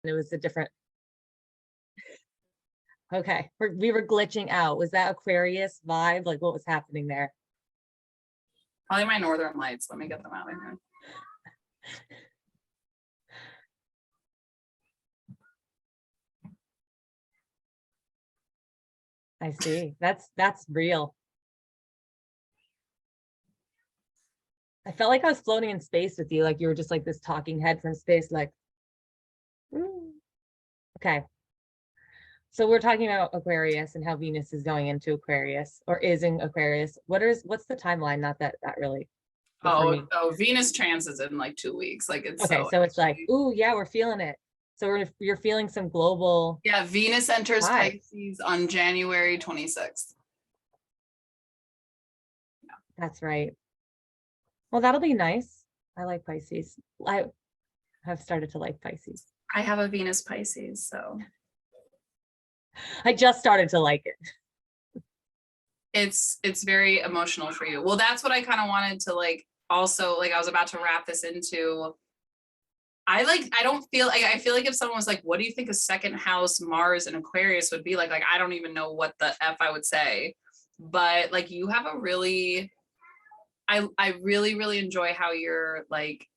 it was a different. Okay, we were glitching out. Was that Aquarius vibe? Like what was happening there? Probably my northern lights. Let me get them out of here. I see. That's real. I felt like I was floating in space with you, like you were just like this talking head from space, like, ooh. Okay. So we're talking about Aquarius and how Venus is going into Aquarius or is in Aquarius. What's the timeline? Not that really. Oh, Venus transits in like 2 weeks. Like it's okay. So it's like, ooh, yeah, we're feeling it. So you're feeling some global. Yeah, Venus enters vibe. Pisces on January 26th. Yeah. That's right. Well, that'll be nice. I like Pisces. I have started to like Pisces. I have a Venus Pisces, so. I just started to like it. It's very emotional for you. Well, that's what I kind of wanted to like also, like I was about to wrap this into. I feel like if someone was like, what do you think a second house Mars and Aquarius would be like I don't even know what the F I would say. But like you have a really, I really, really enjoy how you're like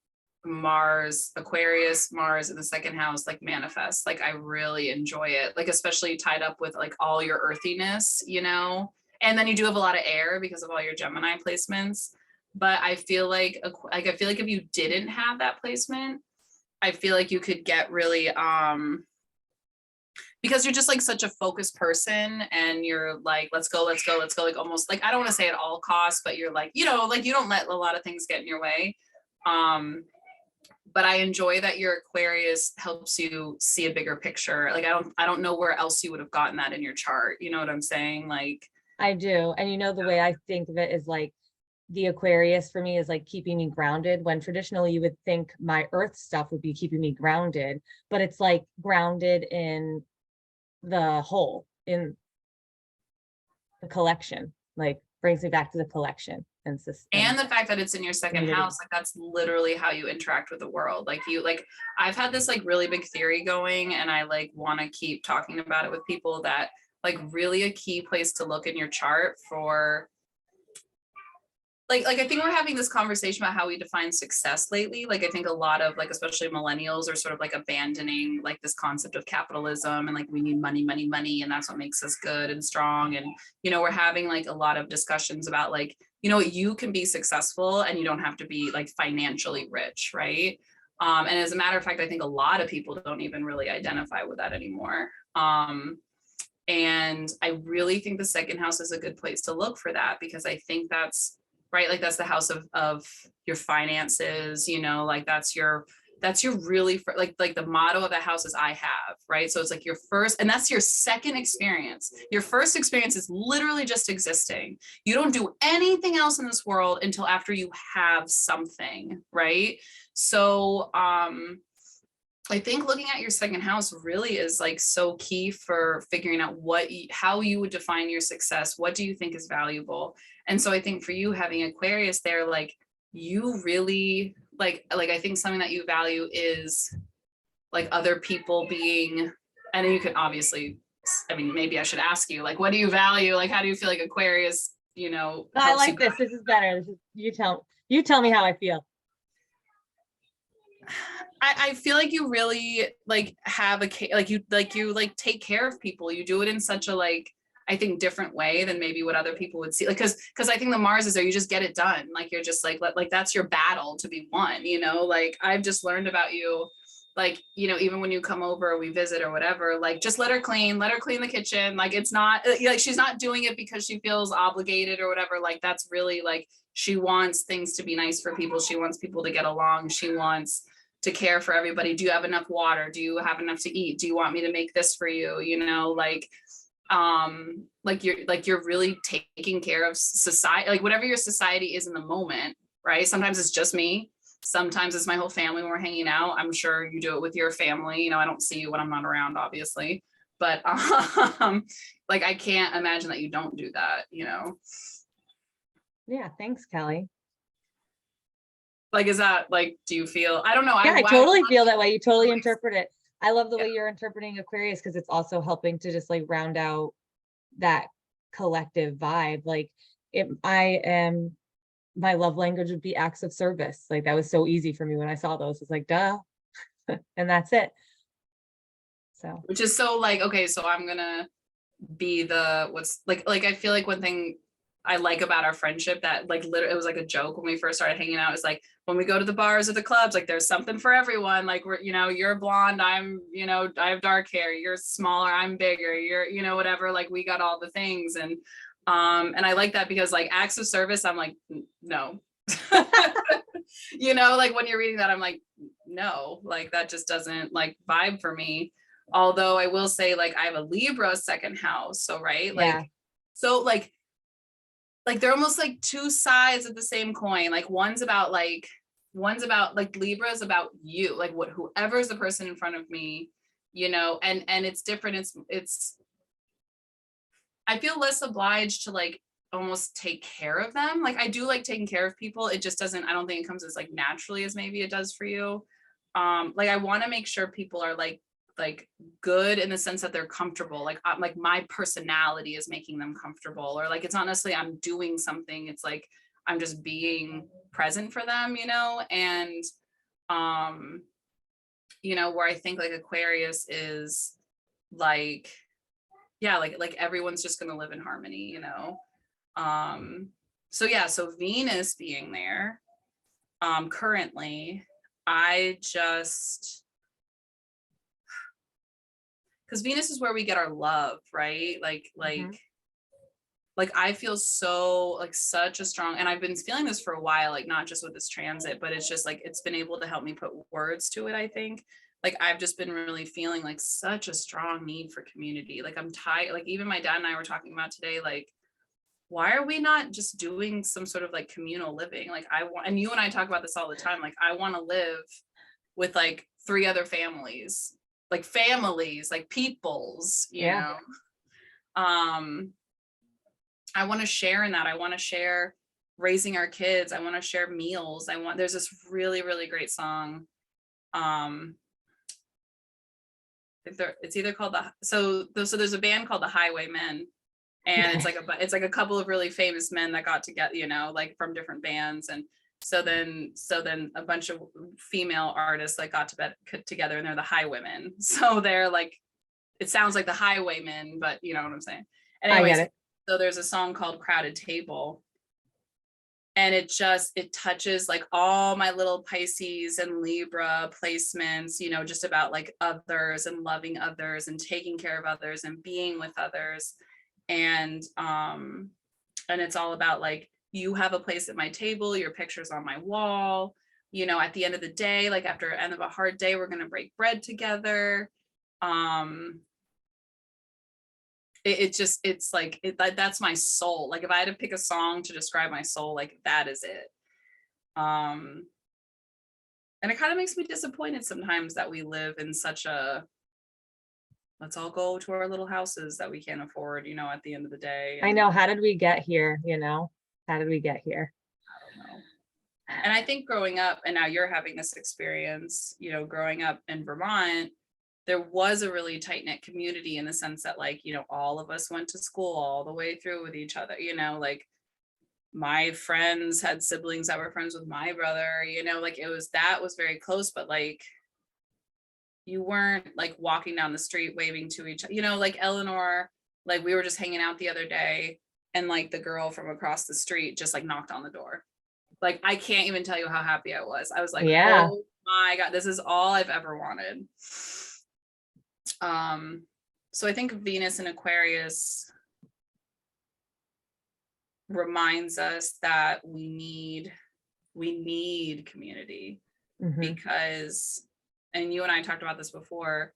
Mars, Aquarius, Mars in the second house, like manifest. Like I really enjoy it. Like especially tied up with like all your earthiness, you know? And then you do have a lot of air because of all your Gemini placements. But I feel like if you didn't have that placement, I feel like you could get really because you're just like such a focused person and you're like, let's go, like almost like, I don't want to say at all costs, but you're like, you know, like you don't let a lot of things get in your way. But I enjoy that your Aquarius helps you see a bigger picture. Like I don't know where else you would have gotten that in your chart. You know what I'm saying? Like I do. And you know, the way I think of it is like the Aquarius for me is like keeping me grounded, when traditionally you would think my earth stuff would be keeping me grounded, but it's like grounded in the whole, in the collection, like brings me back to the collection and the fact that it's in your second house, like that's literally how you interact with the world. Like you, like I've had this like really big theory going and I like want to keep talking about it with people that like really a key place to look in your chart for like I think we're having this conversation about how we define success lately. Like I think a lot of like especially millennials are sort of like abandoning like this concept of capitalism and like we need money and that's what makes us good and strong. And you know, we're having like a lot of discussions about like, you know, you can be successful and you don't have to be like financially rich, right? And as a matter of fact, I think a lot of people don't even really identify with that anymore. And I really think the second house is a good place to look for that because I think that's right. Like that's the house of your finances, you know, like that's your really like the motto of the house is I have, right? So it's like your first, and that's your second experience. Your first experience is literally just existing. You don't do anything else in this world until after you have something, right? So, I think looking at your second house really is like so key for figuring out how you would define your success. What do you think is valuable? And so I think for you having Aquarius there, like you really like I think something that you value is like other people being, and you can obviously, I mean, maybe I should ask you, like, what do you value? Like, how do you feel like Aquarius, you know? I like this. This is better. This is, you tell me how I feel. I feel like you really like have you take care of people. You do it in such a like, I think different way than maybe what other people would see. Like, cause I think the Mars is there, you just get it done. Like, you're just like that's your battle to be won, you know? Like I've just learned about you, like, you know, even when you come over, we visit or whatever, like just let her clean the kitchen. Like, it's not like, she's not doing it because she feels obligated or whatever. Like, that's really like, she wants things to be nice for people. She wants people to get along. She wants to care for everybody. Do you have enough water? Do you have enough to eat? Do you want me to make this for you? You know, like you're really taking care of society, like whatever your society is in the moment, right? Sometimes it's just me. Sometimes it's my whole family when we're hanging out. I'm sure you do it with your family. You know, I don't see you when I'm not around, obviously, but like I can't imagine that you don't do that, you know? Yeah. Thanks, Kelley. Like, is that like, do you feel, I don't know. Yeah, I totally feel that way. You totally interpret it I love the Yeah. way you're interpreting Aquarius because it's also helping to just like round out that collective vibe. Like my love language would be acts of service. Like that was so easy for me when I saw those. It's like, duh. And that's it. So Which is so like, okay, so I'm gonna be the what's like I feel like one thing I like about our friendship that like literally it was like a joke when we first started hanging out is like when we go to the bars or the clubs, like there's something for everyone. Like we're, you're blonde, I'm, I have dark hair, you're smaller, I'm bigger, you're, whatever, like we got all the things. And I like that because like acts of service, I'm like, no. Like when you're reading that, I'm like, no, like that just doesn't like vibe for me. Although I will say like I have a Libra second house. So right. yeah. Like they're almost like two sides of the same coin. Like one's about like Libra is about you, like whoever's the person in front of me, and it's different. It's I feel less obliged to like almost take care of them. Like I do like taking care of people. It just doesn't, I don't think it comes as like naturally as maybe it does for you. Like I want to make sure people are like good in the sense that they're comfortable. Like my personality is making them comfortable, or like it's not necessarily I'm doing something. It's like I'm just being present for them, and where I think like Aquarius is like, yeah, like everyone's just going to live in harmony, so yeah, so Venus being there currently, I just, because Venus is where we get our love, right? Mhm. Like I feel so like such a strong, and I've been feeling this for a while, like not just with this transit, but it's just like it's been able to help me put words to it. I think like I've just been really feeling like such a strong need for community. Like I'm tired, like even my dad and I were talking about today, like why are we not just doing some sort of like communal living? Like I want, and you and I talk about this all the time, like I want to live with like 3 other families, like peoples, Yeah. I want to share in that. I want to share raising our kids. I want to share meals. There's this really, really great song. It's either called so there's a band called the Highwaymen, and it's like a couple of really famous men that got together, like from different bands. And so then a bunch of female artists like got together, and they're the Highwaymen. So they're like, it sounds like the Highwaymen, but you know what I'm saying. And I get anyways, it. so there's a song called Crowded Table, and it touches like all my little Pisces and Libra placements, just about like others and loving others and taking care of others and being with others. And it's all about like, you have a place at my table, your picture's on my wall, at the end of the day, like after the end of a hard day, we're going to break bread together. It's like that's my soul. Like if I had to pick a song to describe my soul, like that is it. And it kind of makes me disappointed sometimes that we live in such a, let's all go to our little houses that we can't afford, at the end of the day. I And know. How did we get here? How did we get here? I don't know. And I think growing up, and now you're having this experience, growing up in Vermont, there was a really tight knit community in the sense that like, all of us went to school all the way through with each other, like my friends had siblings that were friends with my brother, like that was very close, but like you weren't like walking down the street waving to each other, like Eleanor, like we were just hanging out the other day, and like the girl from across the street just like knocked on the door. Like I can't even tell you how happy I was. I was like, Yeah. oh my God, this is all I've ever wanted. So I think Venus in Aquarius reminds us that we need community, Mhm. because, and you and I talked about this before,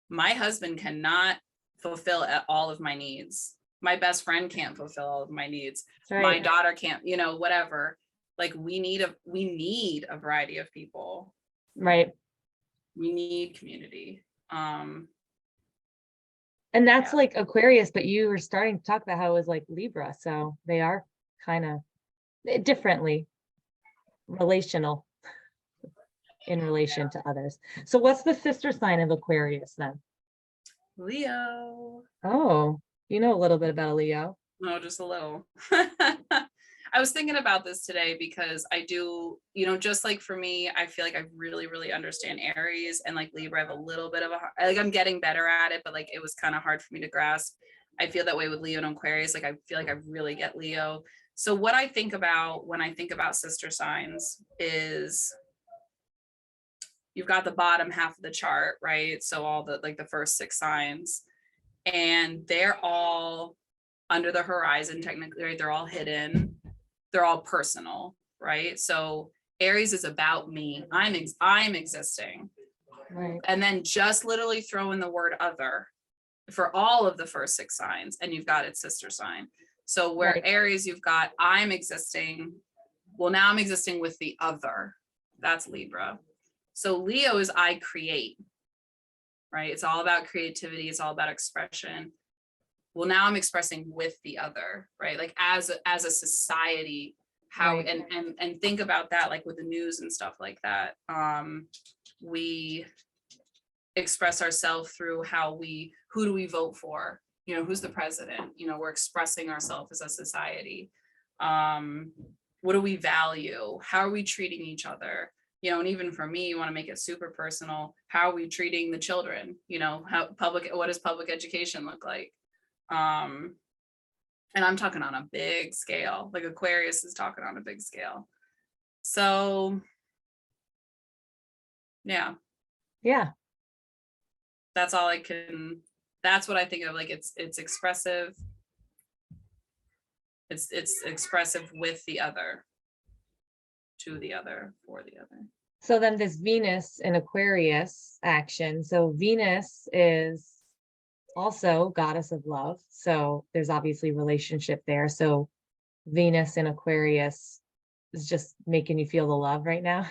my husband cannot fulfill all of my needs. My best friend can't fulfill all of my needs. That's My right. daughter can't, whatever. Like we need a variety of people. Right. We need community. And that's Yeah. like Aquarius, but you were starting to talk about how it was like Libra. So they are kind of differently relational in relation to others. So what's the sister sign of Aquarius then? Leo. Oh, you know a little bit about a Leo. No, just a little. I was thinking about this today because I do, just like for me, I feel like I really, really understand Aries, and like Libra, I have a little bit of like I'm getting better at it, but like it was kind of hard for me to grasp. I feel that way with Leo and Aquarius. Like I feel like I really get Leo. So what I think about when I think about sister signs is you've got the bottom half of the chart, right? So all the like the first 6 signs, and they're all under the horizon technically, right? They're all hidden, they're all personal, right? So Aries is about me. I'm existing. Right. And then just literally throw in the word other for all of the first 6 signs, and you've got its sister sign. So where Right. Aries, you've got I'm existing. Well, now I'm existing with the other. That's Libra. So Leo is I create, right? It's all about creativity. It's all about expression. Well, now I'm expressing with the other, right? Like as a society, how Right. and think about that, like with the news and stuff like that. We express ourselves through who do we vote for? Who's the president? We're expressing ourselves as a society. What do we value? How are we treating each other? And even for me, you want to make it super personal. How are we treating the children? What does public education look like? And I'm talking on a big scale, like Aquarius is talking on a big scale. So yeah, that's all that's what I think of. Like it's expressive. It's expressive with the other, to the other, for the other. So then this Venus in Aquarius action. So Venus is also goddess of love. So there's obviously relationship there. So Venus in Aquarius is just making you feel the love right now.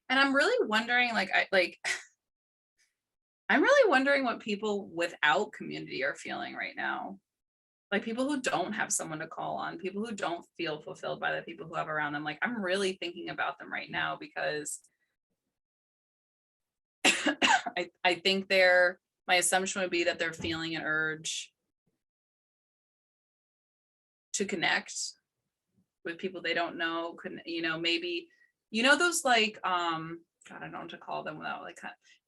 And I'm really wondering, I'm really wondering what people without community are feeling right now. Like people who don't have someone to call on, people who don't feel fulfilled by the people who have around them. Like I'm really thinking about them right now because I think my assumption would be that they're feeling an urge to connect with people they don't know. Maybe, those like, God, I don't know what to call them without like,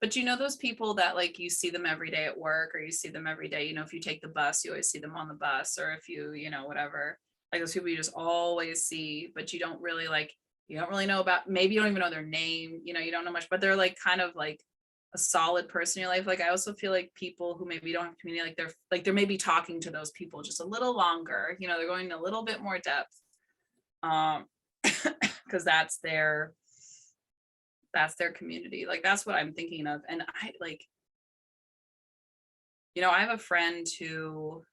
but those people that like you see them every day at work, or you see them every day, if you take the bus, you always see them on the bus, or if you, whatever, like those people you just always see, but you don't really know about, maybe you don't even know their name, you don't know much, but they're like kind of like a solid person in your life. Like I also feel like people who maybe don't have community, they're maybe talking to those people just a little longer, they're going a little bit more depth, because that's their community. Like that's what I'm thinking of. And I like, I have a friend who,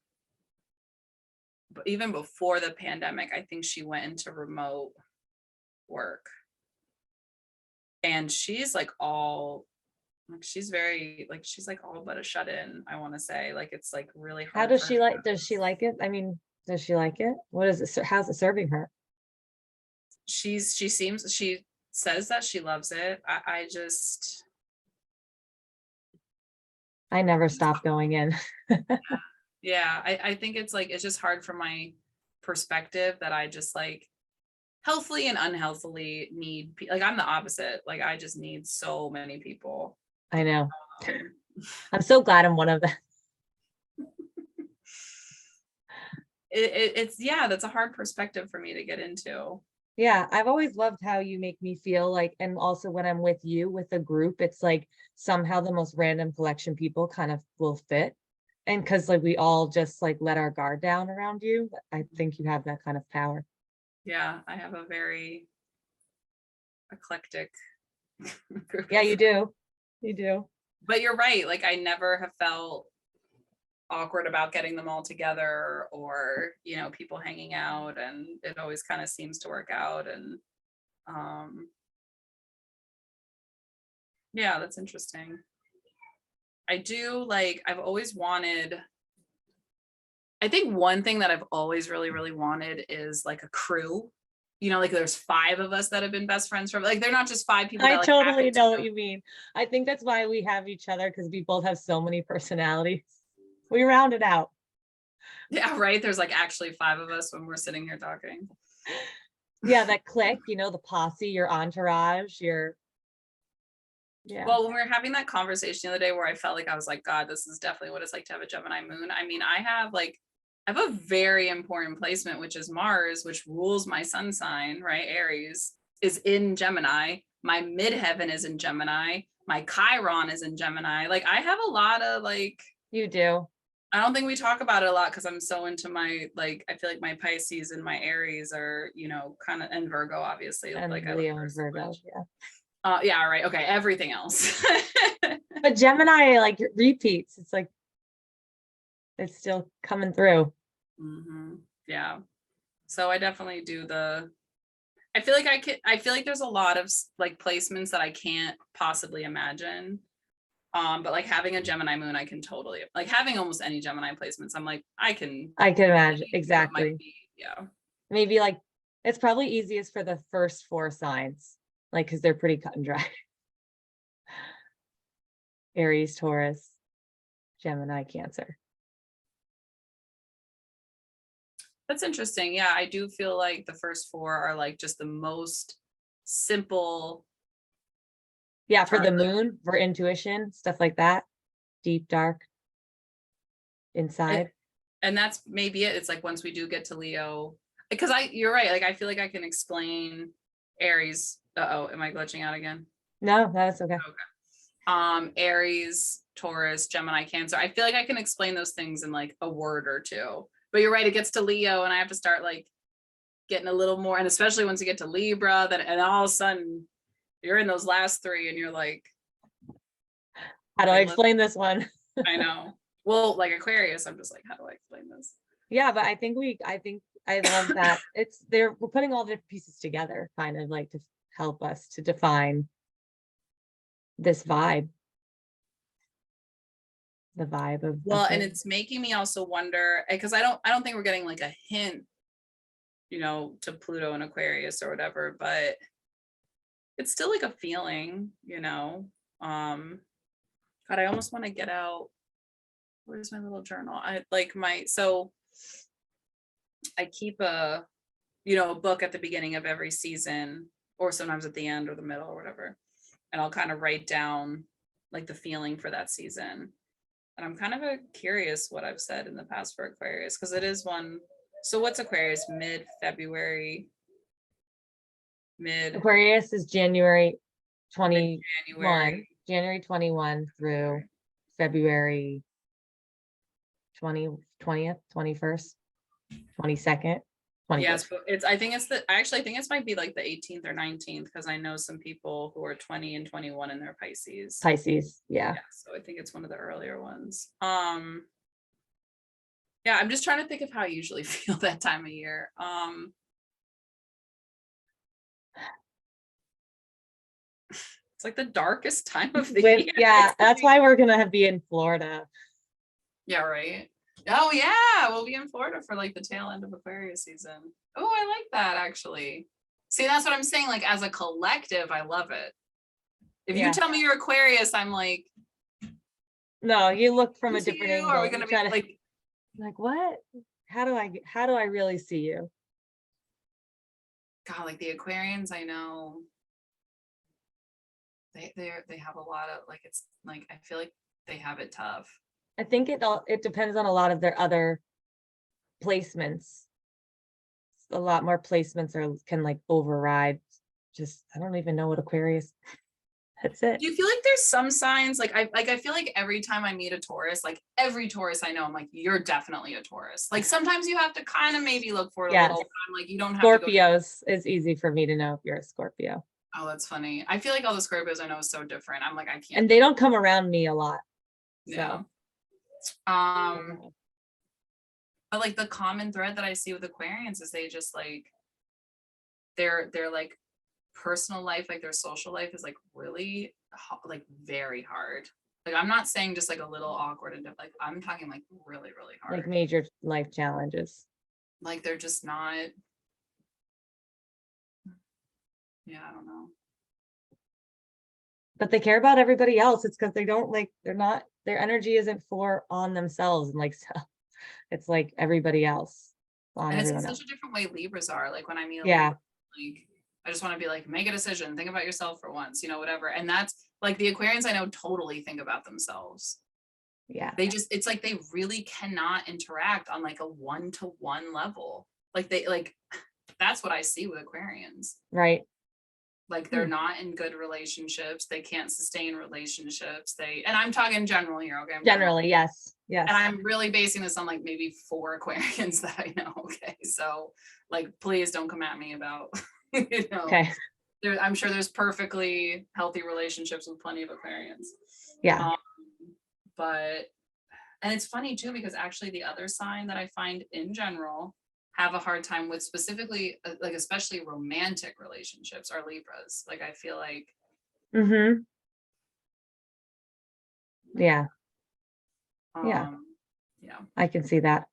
even before the pandemic, I think she went into remote work, and she's like she's very like, she's like all but a shut-in, I want to say. Like it's like really hard. How does she like, does she like it? I mean, does she like it? What is it? How's it serving her? She says that she loves it. I never stopped going in. Yeah, I think it's like, it's just hard from my perspective that I just like healthily and unhealthily need, like I'm the opposite. Like I just need so many people. I know. I'm so glad I'm one of them. It's yeah, that's a hard perspective for me to get into. Yeah, I've always loved how you make me feel like, and also when I'm with you with a group, it's like somehow the most random collection people kind of will fit. And because like we all just like let our guard down around you, I think you have that kind of power. Yeah, I have a very eclectic group. Yeah, you do. You do. But you're right. Like I never have felt awkward about getting them all together, or people hanging out, and it always kind of seems to work out. And yeah, that's interesting. I do like, I think one thing that I've always really, really wanted is like a crew, you know, like there's 5 of us that have been best friends from, like, they're not just 5 people I that like totally happen to know know. what you mean. I think that's why we have each other, because we both have so many personalities. We round it out. Yeah, right. There's like actually 5 of us when we're sitting here talking. Yeah, that click, the posse, your entourage, yeah. Well, when we were having that conversation the other day where I felt like I was like, God, this is definitely what it's like to have a Gemini moon. I mean, I have a very important placement, which is Mars, which rules my sun sign, right? Aries is in Gemini. My midheaven is in Gemini. My Chiron is in Gemini. Like I have a lot of like, You do. I don't think we talk about it a lot because I'm so into my, like, I feel like my Pisces and my Aries are, you know, kind of, and Virgo, obviously. And Like I love Leo her and so Virgo, much. yeah. Yeah, right. Okay. Everything else. But Gemini, like, it repeats. It's like, it's still coming through. Yeah. So I definitely do I feel like there's a lot of like placements that I can't possibly imagine. But like having a Gemini moon, I can totally, like having almost any Gemini placements, I'm like, I can imagine, put my exactly. feet. Yeah. Maybe like, it's probably easiest for the first 4 signs, like, because they're pretty cut and dry. Aries, Taurus, Gemini, Cancer. That's interesting. Yeah, I do feel like the first 4 are like just the most simple. Yeah, for the Like, moon, for intuition, stuff like that. Deep, dark, inside. and that's maybe it. It's like once we do get to Leo, because you're right. Like I feel like I can explain Aries. Uh-oh, am I glitching out again? No, that's okay. Aries, Taurus, Gemini, Cancer. I feel like I can explain those things in like a word or two. But you're right, it gets to Leo and I have to start like getting a little more, and especially once you get to Libra, then and all of a sudden you're in those last 3 and you're like, How do I explain this one? I know. Well, like Aquarius, I'm just like, how do I explain this? Yeah, but I think I love that we're putting all the different pieces together, kind of like to help us to define this vibe, the vibe of Well, and things. it's making me also wonder, because I don't think we're getting like a hint, you know, to Pluto and Aquarius or whatever, but it's still like a feeling, you know. God, I almost want to get out. Where's my little journal? I like so I keep a, you know, a book at the beginning of every season, or sometimes at the end or the middle or whatever. And I'll kind of write down like the feeling for that season. And I'm kind of curious what I've said in the past for Aquarius, because it is one. So what's Aquarius? Mid-February, Aquarius is January 21, January. January 21 through February 20th, 21st, 22nd, 21st. Yes, but I actually think it might be like the 18th or 19th, because I know some people who are 20 and 21 in their Pisces. Pisces, yeah. So I think it's one of the earlier ones. Yeah, I'm just trying to think of how I usually feel that time of year. It's like the darkest time of the year. Yeah, that's why we're gonna be in Florida. Yeah, right. Oh yeah, we'll be in Florida for like the tail end of Aquarius season. Oh, I like that actually. See, that's what I'm saying. Like as a collective, I love it. If you tell me you're Aquarius, I'm like, no, you look from a different angle. Are we gonna be like what? How do I really see you? God, like the Aquarians, I know they have a lot of like, it's like I feel like they have it tough. I think it depends on a lot of their other placements. A lot more placements can like override. Just I don't even know what Aquarius. That's it. Do you feel like there's some signs like I feel like every time I meet a Taurus, like every Taurus I know, I'm like, you're definitely a Taurus. Like sometimes you have to kind of maybe look for it a little. I'm like, you don't have Scorpios is easy for me to know if you're a Scorpio. Oh, that's funny. I feel like all the Scorpios I know is so different. I'm like, I can't. And they don't come around me a lot. Yeah. So. But like the common thread that I see with Aquarians is they just like they're like personal life, like their social life is like really like very hard. Like I'm not saying just like a little awkward and like I'm talking like really, really hard. Like major life challenges. Like they're just not. Yeah, I don't know. But they care about everybody else. It's because they don't like, they're not, their energy isn't for on themselves and like, it's like everybody else on And it's in everyone such else. a different way Libras are. Like when I meet a Yeah. Libra, like I just want to be like, make a decision, think about yourself for once, you know, whatever. And that's like the Aquarians I know totally think about themselves. Yeah. They just, it's like they really cannot interact on like a one-to-one level. Like they like that's what I see with Aquarians. Right. Like they're not in good relationships. They can't sustain relationships. And I'm talking general here, okay? Generally, yes. Yes. And I'm really basing this on like maybe 4 Aquarians that I know. Okay. So like, please don't come at me about, you know, Okay. I'm sure there's perfectly healthy relationships with plenty of Aquarians. Yeah. But, and it's funny too, because actually the other sign that I find in general have a hard time with specifically, like, especially romantic relationships are Libras. Like, I feel like, Mm-hmm. Yeah. Yeah. Yeah. I can see that.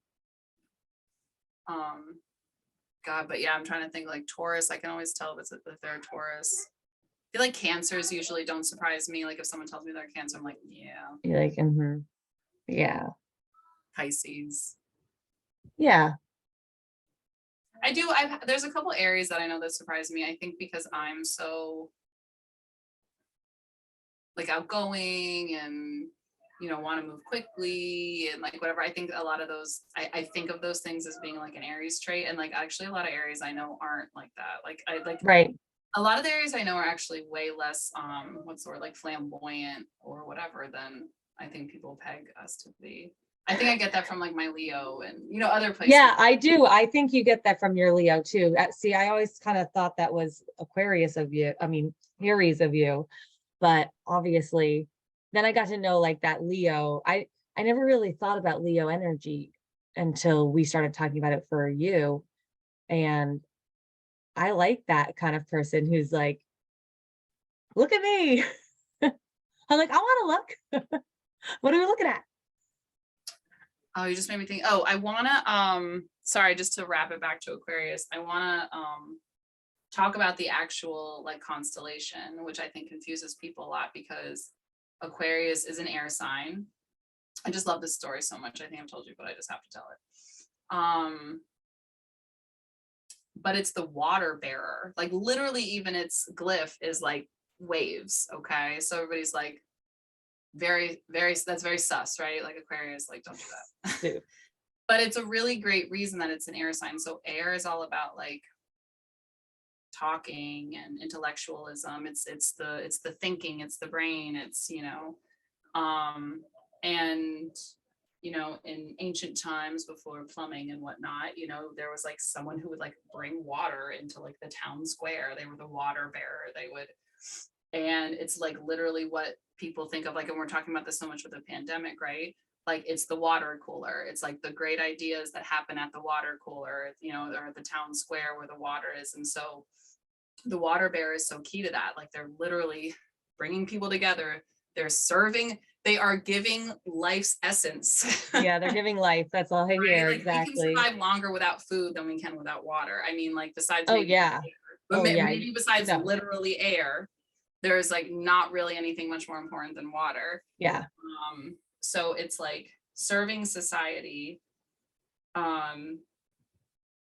God, but yeah, I'm trying to think like Taurus. I can always tell if they're a Taurus. I feel like Cancers usually don't surprise me. Like if someone tells me they're Cancer, I'm like, yeah. You're like, mm-hmm. Yeah. Pisces. Yeah. I do. There's a couple areas that I know that surprise me. I think because I'm so like outgoing and you know want to move quickly and like whatever. I think a lot of those. I think of those things as being like an Aries trait, and like actually a lot of Aries I know aren't like that. Like I like Right. a lot of the Aries I know are actually way less what's the word, like flamboyant or whatever than I think people peg us to be. I think I get that from like my Leo and you know other places. Yeah, I do. I think you get that from your Leo too. See, I always kind of thought that was Aquarius of you. I mean, Aries of you, but obviously then I got to know like that Leo. I never really thought about Leo energy until we started talking about it for you. And I like that kind of person who's like, look at me. I'm like, I want to look. What are we looking at? Oh, you just made me think. Oh, I wanna sorry, just to wrap it back to Aquarius, I wanna talk about the actual like constellation, which I think confuses people a lot because Aquarius is an air sign. I just love this story so much. I think I've told you, but I just have to tell it. But it's the water bearer. Like literally, even its glyph is like waves. Okay, so everybody's like, that's very sus, right? Like Aquarius, like don't do that. Dude. But it's a really great reason that it's an air sign. So air is all about like talking and intellectualism. It's the thinking, it's the brain, it's you know, and you know, in ancient times before plumbing and whatnot, you know, there was like someone who would like bring water into like the town square. They were the water bearer. They would, and it's like literally what people think of like, and we're talking about this so much with the pandemic, right? Like it's the water cooler. It's like the great ideas that happen at the water cooler, you know, or the town square where the water is. And so the water bearer is so key to that. Like they're literally bringing people together. They're serving, they are giving life's essence. Yeah, they're giving life. That's all I hear. Like we can Exactly. survive longer without food than we can without water. I mean, like besides Oh maybe yeah. air, Oh yeah. maybe besides No. literally air, there's like not really anything much more important than water. Yeah. So it's like serving society,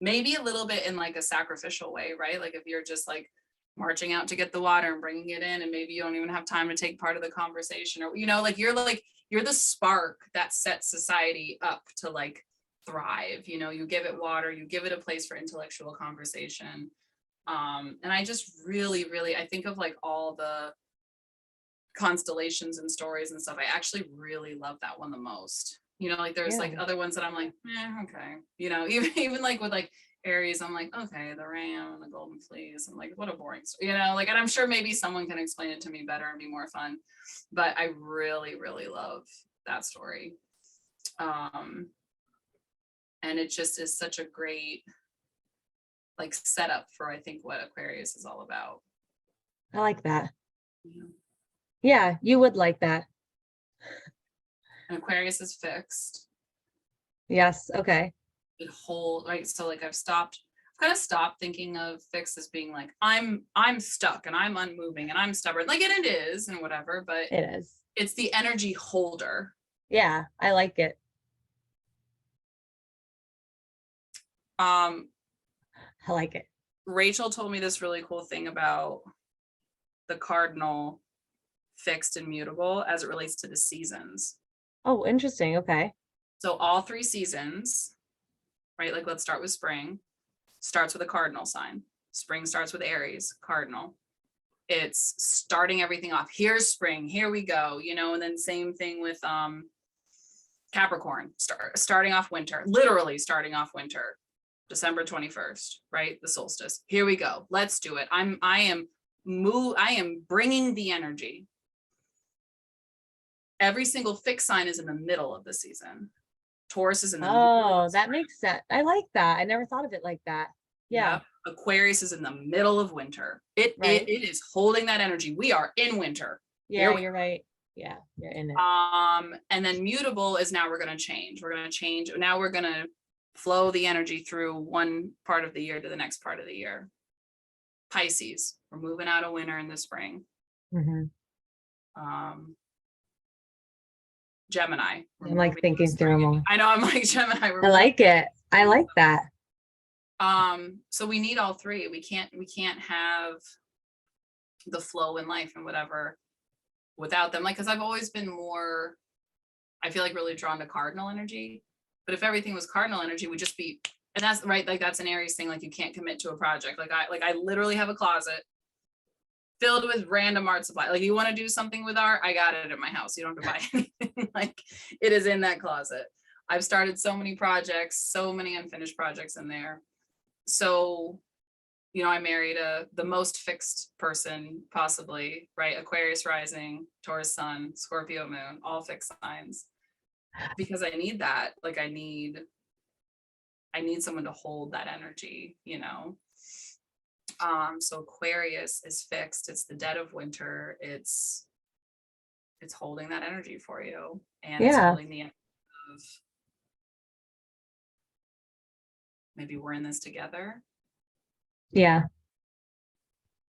maybe a little bit in like a sacrificial way, right? Like if you're just like marching out to get the water and bringing it in, and maybe you don't even have time to take part of the conversation, or you know, like you're the spark that sets society up to like thrive. You know, you give it water, you give it a place for intellectual conversation. And I just really, really, I think of like all the constellations and stories and stuff. I actually really love that one the most. You know, like there's like Yeah. other ones that I'm like, okay. You know, even like with like Aries, I'm like, okay, the ram and the golden fleece. I'm like, what a boring story. You know, like, and I'm sure maybe someone can explain it to me better and be more fun. But I really, really love that story. And it just is such a great like setup for I think what Aquarius is all about. I like that. Yeah. Yeah, you would like that. And Aquarius is fixed. Yes. Okay. It whole right. So like I've kind of stop thinking of fixed as being like, I'm stuck and I'm unmoving and I'm stubborn. Like, and it is and whatever, but It is. it's the energy holder. Yeah, I like it. Um, I like it. Rachel told me this really cool thing about the cardinal fixed and mutable as it relates to the seasons. Oh, interesting. Okay. So all 3 seasons, right? Like, let's start with spring, starts with a cardinal sign. Spring starts with Aries, cardinal. It's starting everything off. Here's spring, here we go, you know, and then same thing with Capricorn, starting off winter, literally starting off winter, December 21st, right? The solstice. Here we go. Let's do it. I am bringing the energy. Every single fixed sign is in the middle of the season. Taurus is in the middle. Oh, that makes sense. I like that. I never thought of it like that. Yeah. Yep. Aquarius is in the middle of winter. Right. It is holding that energy. We are in winter. Yeah, you're right. Yeah, you're in it. And then mutable is now we're going to change. We're going to change. Now we're going to flow the energy through one part of the year to the next part of the year. Pisces, we're moving out of winter in the spring. Mhm. Gemini. I'm like thinking through them all. I know, I'm like Gemini. I like it. I like that. So we need all three. We can't have the flow in life and whatever without them. Like, because I've always been more, I feel like, really drawn to cardinal energy. But if everything was cardinal energy, we'd just be, and that's right, like that's an Aries thing. Like, you can't commit to a project. Like I literally have a closet filled with random art supply. Like, you want to do something with art, I got it at my house. You don't have to buy anything. Like, it is in that closet. I've started so many projects, so many unfinished projects in there. So, you know, I married the most fixed person possibly, right? Aquarius rising, Taurus sun, Scorpio moon, all fixed signs. Because I need that. Like, I need someone to hold that energy, you know. So Aquarius is fixed. It's the dead of winter. It's holding that energy for you, and it's Yeah. holding the energy of maybe we're in this together. Yeah.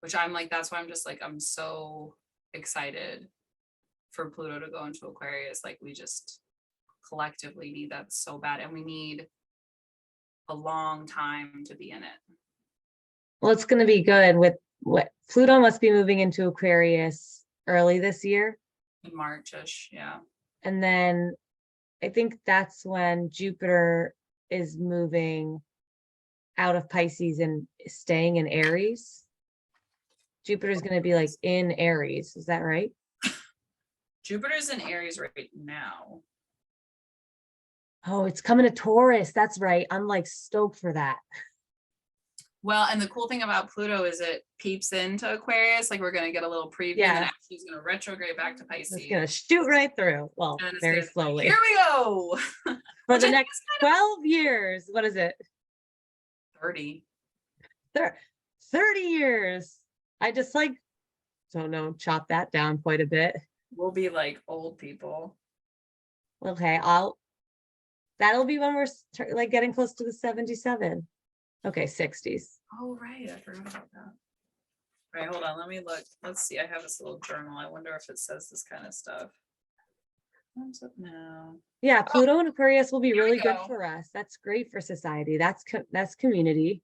Which I'm like, that's why I'm just like, I'm so excited for Pluto to go into Aquarius. Like, we just collectively need that so bad, and we need a long time to be in it. Well, it's going to be good with what Pluto must be moving into Aquarius early this year. In March-ish, yeah. And then I think that's when Jupiter is moving out of Pisces and staying in Aries. Jupiter's going to be like in Aries. Is that right? Jupiter's in Aries right now. Oh, it's coming to Taurus. That's right. I'm like stoked for that. Well, and the cool thing about Pluto is it peeps into Aquarius. Like, we're going to get a little preview, and then actually he's going to retrograde back to Pisces. It's going to shoot right through. Well, very slowly. Here we go. For the next 12 years. What is it? 30. 30 years. I just like, don't know, chop that down quite a bit. We'll be like old people. Okay, that'll be when we're like getting close to the 77. Okay, 60s. Oh, right. I forgot about that. All right, hold on. Let me look. Let's see. I have this little journal. I wonder if it says this kind of stuff. What's up now? Yeah, Pluto and Aquarius will be really good for us. That's great for society. That's community.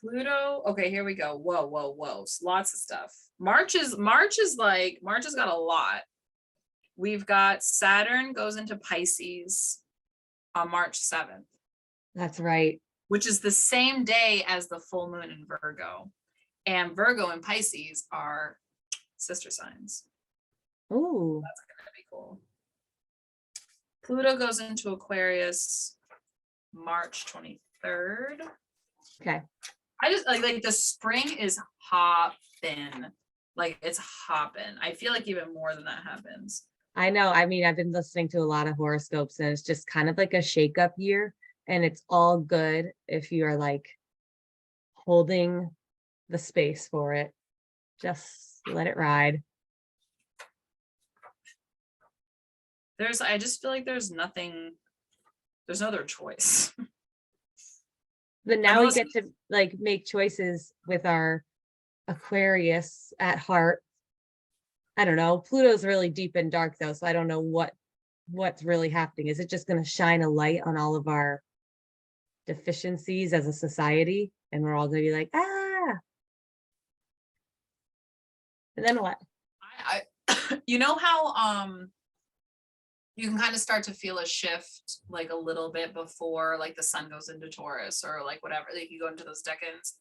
Pluto. Okay, here we go. Whoa. Lots of stuff. March has got a lot. We've got Saturn goes into Pisces on March 7th. That's right. Which is the same day as the full moon in Virgo. And Virgo and Pisces are sister signs. Oh, that's gonna be cool. Pluto goes into Aquarius March 23rd. Okay. I just like the spring is hopping. Like, it's hopping. I feel like even more than that happens. I know. I mean, I've been listening to a lot of horoscopes, and it's just kind of like a shakeup year, and it's all good if you are like holding the space for it. Just let it ride. I just feel like there's no other choice. But I'm now we also get to like make choices with our Aquarius at heart. I don't know. Pluto's really deep and dark though, so I don't know what's really happening. Is it just going to shine a light on all of our deficiencies as a society, and we're all going to be like, ah, and then what? you know how you can kind of start to feel a shift like a little bit before like the sun goes into Taurus or like whatever, like you go into those decans.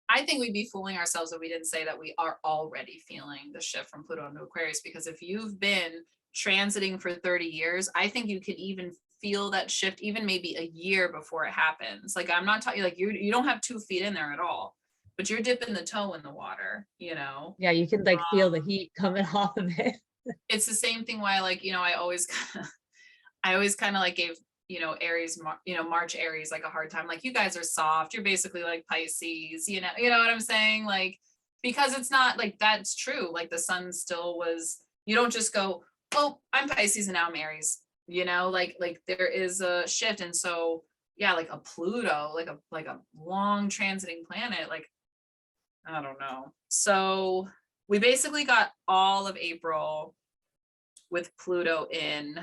I think we'd be fooling ourselves if we didn't say that we are already feeling the shift from Pluto into Aquarius, because if you've been transiting for 30 years, I think you can even feel that shift even maybe a year before it happens. Like I'm not talking like you don't have 2 feet in there at all, but you're dipping the toe in the water, you know. Yeah, you can like feel the heat coming off of it. It's the same thing why like, you know, I always kind of like gave, you know, Aries, you know, March Aries like a hard time. Like you guys are soft. You're basically like Pisces, you know what I'm saying? Like, because it's not like that's true. Like the sun still was, you don't just go, oh, I'm Pisces and now I'm Aries, you know, like there is a shift. And so, yeah, like a Pluto, like a long transiting planet, like, I don't know. So we basically got all of April with Pluto in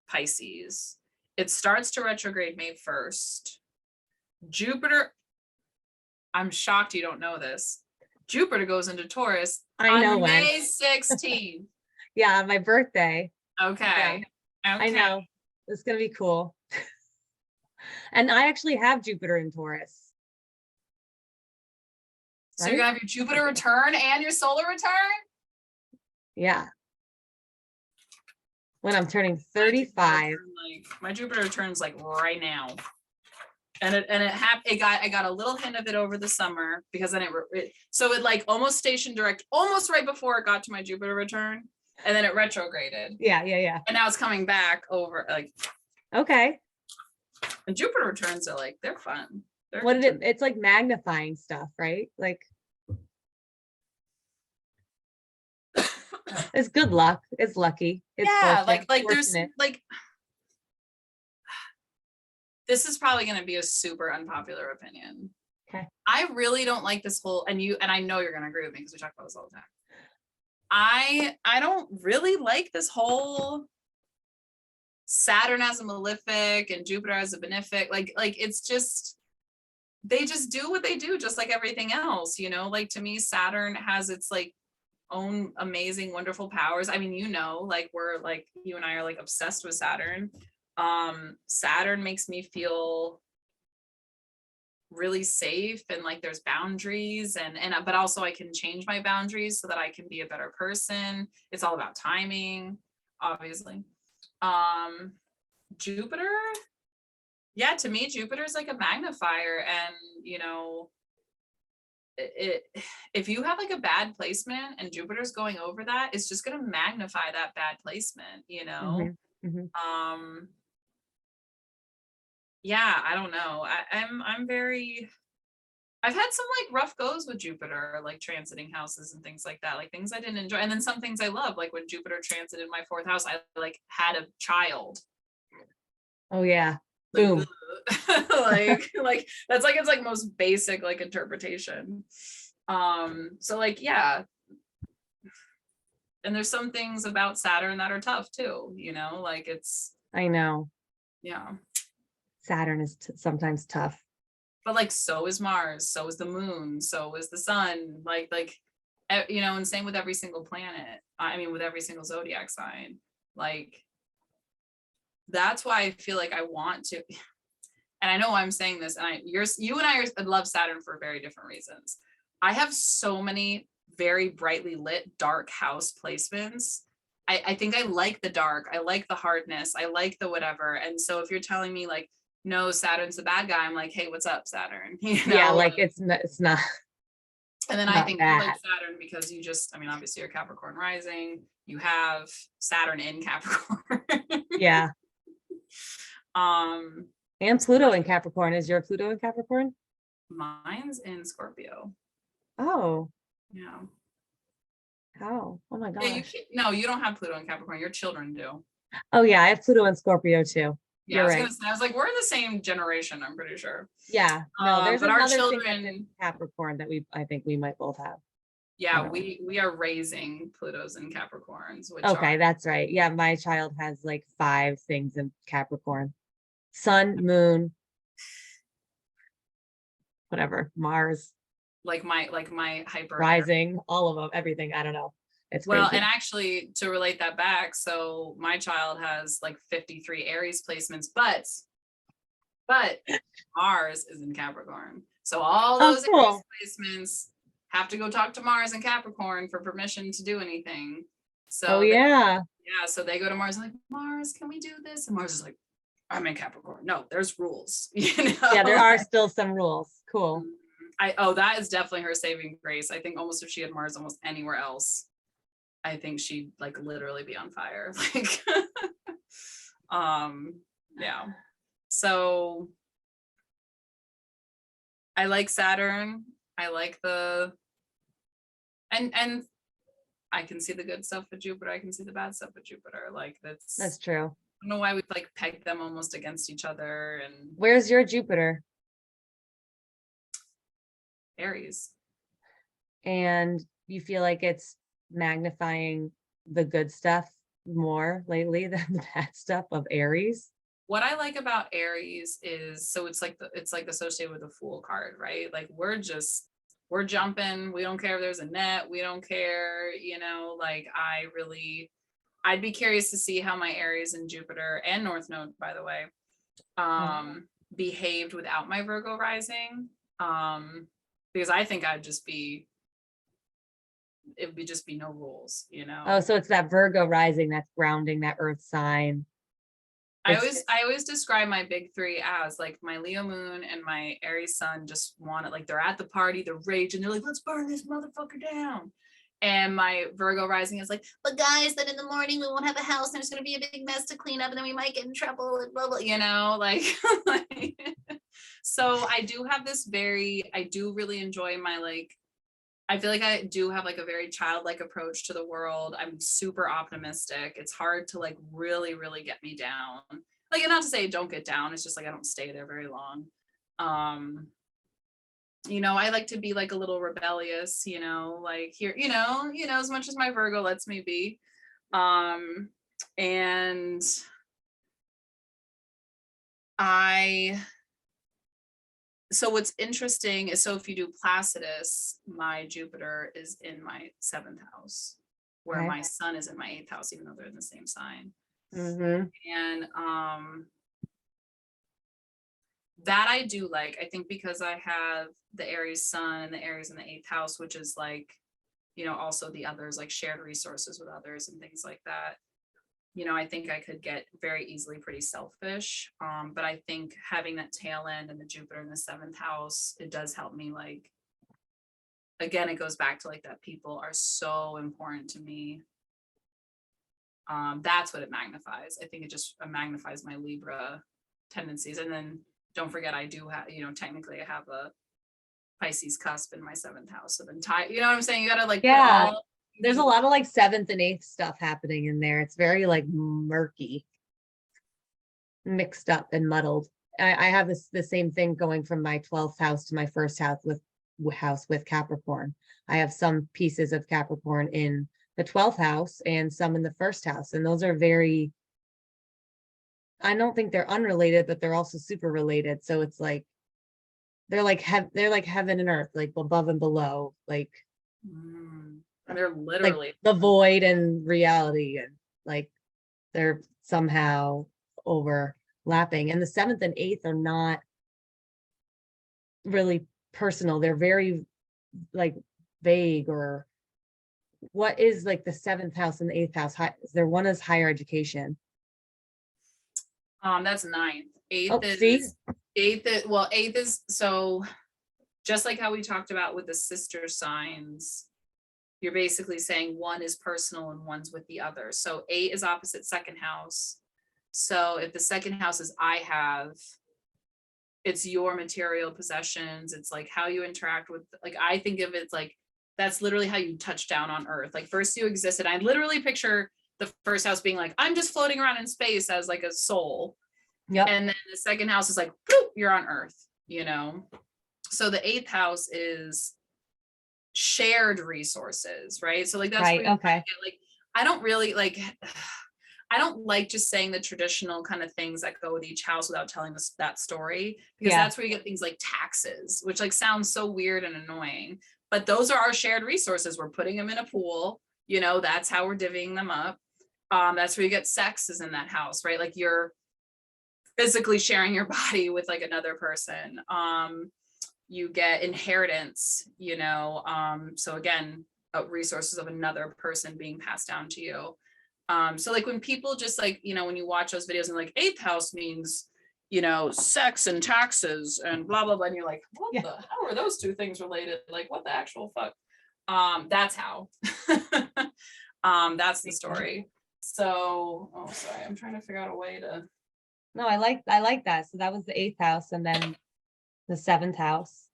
Pisces. It starts to retrograde May 1st. Jupiter, I'm shocked you don't know this. Jupiter goes into Taurus I know on when. May 16th. Yeah, on my birthday. Okay. I know. It's gonna be cool. And I actually have Jupiter in Taurus. So you're gonna have your Jupiter return and your solar return? Yeah. When I'm turning 35. My Jupiter returns like right now. And I got a little hint of it over the summer because then so it like almost stationed direct almost right before it got to my Jupiter return, and then it retrograded. Yeah. And now it's coming back over like, Okay. and Jupiter returns are like, they're fun. It's like magnifying stuff, right? Like it's good luck. It's lucky. It's yeah, fortunate. like there's like, this is probably going to be a super unpopular opinion. Okay. I really don't like this whole, and I know you're going to agree with me because we talk about this all the time. I don't really like this whole Saturn as a malefic and Jupiter as a benefic. Like it's just, they just do what they do, just like everything else, you know. Like to me, Saturn has its like own amazing, wonderful powers. I mean, you know, like we're like, you and I are like obsessed with Saturn. Saturn makes me feel really safe and like there's boundaries and but also I can change my boundaries so that I can be a better person. It's all about timing, obviously. Jupiter, yeah, to me Jupiter is like a magnifier, and you know, if you have like a bad placement and Jupiter's going over that, it's just going to magnify that bad placement, you know. Yeah, I don't know. I'm very, I've had some like rough goes with Jupiter, like transiting houses and things like that, like things I didn't enjoy. And then some things I love, like when Jupiter transited my 4th house, I like had a child. Oh yeah. Boom. like that's like, it's like most basic like interpretation. So like, yeah. And there's some things about Saturn that are tough too, you know, like it's, I know. yeah. Saturn is sometimes tough. But like, so is Mars, so is the moon, so is the sun, like, you know, and same with every single planet. I mean, with every single zodiac sign, like, that's why I feel like I want to, and I know I'm saying this, and you and I love Saturn for very different reasons. I have so many very brightly lit dark house placements. I think I like the dark, I like the hardness, I like the whatever. And so if you're telling me like, no, Saturn's the bad guy, I'm like, hey, what's up, Saturn? You know? Yeah, like it's not. And then I think you like Saturn because you just, I mean, obviously you're Capricorn rising, you have Saturn in Capricorn. Yeah. And Pluto in Capricorn. Is your Pluto in Capricorn? Mine's in Scorpio. Oh. Yeah. Oh my Yeah, gosh. no, you don't have Pluto in Capricorn. Your children do. Oh yeah, I have Pluto in Scorpio too. Yeah, I You're was right. gonna say, I was like, we're in the same generation, I'm pretty sure. Yeah, no, there's But our another thing that's in children, Capricorn that I think we might both have. I yeah, don't know. we are raising Plutos and Capricorns, which are Okay, that's right. Yeah, my child has like 5 things in Capricorn. Sun, moon, whatever, Mars, like my hyper air. rising, all of them, everything. I don't know. It's Well, and crazy. actually to relate that back, so my child has like 53 Aries placements, but Mars is in Capricorn. So all Oh, those Aries cool. placements have to go talk to Mars and Capricorn for permission to do anything. Oh So they, yeah. yeah, so they go to Mars and like, Mars, can we do this? And Mars is like, I'm in Capricorn. No, there's rules, Yeah, there are still some rules. Cool. that is definitely her saving grace. I think almost if she had Mars almost anywhere else, I think she'd like literally be on fire. Like, yeah. So I like Saturn. I like and I can see the good stuff with Jupiter. I can see the bad stuff with Jupiter. Like That's that's, true. I don't know why we like peg them almost against each other. And Where's your Jupiter? Aries. And you feel like it's magnifying the good stuff more lately than the bad stuff of Aries? What I like about Aries is, so it's like associated with the Fool card, right? Like we're jumping. We don't care if there's a net. We don't care, like I'd be curious to see how my Aries and Jupiter and North Node, by the way, Oh. behaved without my Virgo rising. Because I think it would just be no rules, Oh, so it's that Virgo rising that's grounding that earth sign. It's I always describe my big three as like my Leo moon and my Aries sun just want it, like they're at the party, they're raging, they're like, let's burn this motherfucker down. And my Virgo rising is like, but guys, then in the morning we won't have a house and there's going to be a big mess to clean up and then we might get in trouble and blah, blah, like, so I do have I do really enjoy my like, I feel like I do have like a very childlike approach to the world. I'm super optimistic. It's hard to like really, really get me down. Like, and not to say don't get down. It's just like I don't stay there very long. I like to be like a little rebellious, like here, as much as my Virgo lets me be. And so what's interesting is, so if you do Placidus, my Jupiter is in my 7th house, where okay. my sun is in my 8th house, even though they're in the same sign. Mm-hmm. And that I do like. I think because I have the Aries sun and the Aries in the 8th house, which is like, also the others, like shared resources with others and things like that. I think I could get very easily pretty selfish. But I think having that tail end and the Jupiter in the 7th house, it does help me. Like, again, it goes back to like that people are so important to me. That's what it magnifies. I think it just magnifies my Libra tendencies. And then don't forget, I do have, technically I have a Pisces cusp in my 7th house. So then you know what I'm saying? You gotta like, Yeah. There's a lot of like 7th and 8th stuff happening in there. It's very like murky, mixed up and muddled. I have the same thing going from my 12th house to my first house with Capricorn. I have some pieces of Capricorn in the 12th house and some in the first house. And those are I don't think they're unrelated, but they're also super related. So it's like, they're like heaven and earth, like above and below, like they're literally like the void and reality, and like they're somehow overlapping. And the 7th and 8th are not really personal. They're very like vague. Or what is like the 7th house and the 8th house? One is higher education. That's 9th. Oh, see? 8th is, so just like how we talked about with the sister signs, you're basically saying one is personal and one's with the other. So 8 is opposite 2nd house. So if the 2nd house is it's your material possessions. It's like how you interact with, like, I think of it like, that's literally how you touch down on earth. Like first you existed. I literally picture the first house being like, I'm just floating around in space as like a soul. Yep. And then the second house is like, boop, you're on Earth, you know? So the eighth house is shared resources, right? So like, that's where Right. you kind of Okay. get like, I don't really like, I don't like just saying the traditional kind of things that go with each house without telling us that story, because Yeah. that's where you get things like taxes, which like sounds so weird and annoying, but those are our shared resources. We're putting them in a pool, you know, that's how we're divvying them up. That's where you get sex is in that house, right? Like you're physically sharing your body with like another person. You get inheritance, you know, so again, resources of another person being passed down to you. So like when people just like, you know, when you watch those videos and like eighth house means, you know, sex and taxes and blah, blah, blah. And you're like, what Yeah. how are those two things related? Like what the actual fuck? That's how, that's the story. So, oh, sorry. I'm trying to figure out a way to. No, I like that. So that was the eighth house, and then the seventh house.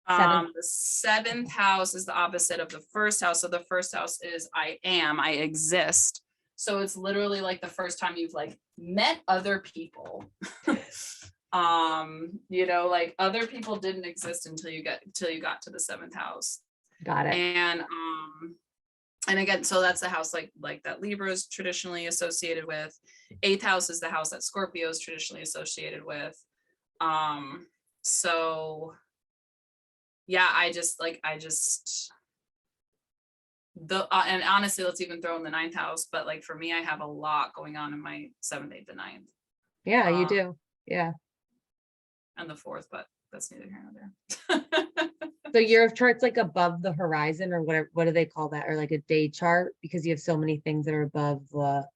The seventh house is the opposite of the first house. So the first house is I exist. So it's literally like the first time you've like met other people. You know, like other people didn't exist until you got to the seventh house. Got it. And again, so that's the house like that Libra is traditionally associated with. Eighth house is the house that Scorpio is traditionally associated with. So yeah, and honestly, let's even throw in the ninth house, but like for me, I have a lot going on in my seventh, eighth, and ninth. Yeah, you do. Yeah. And the fourth, but that's neither here nor there. So your chart's like above the horizon, or whatever, what do they call that? Or like a day chart, because you have so many things that are above the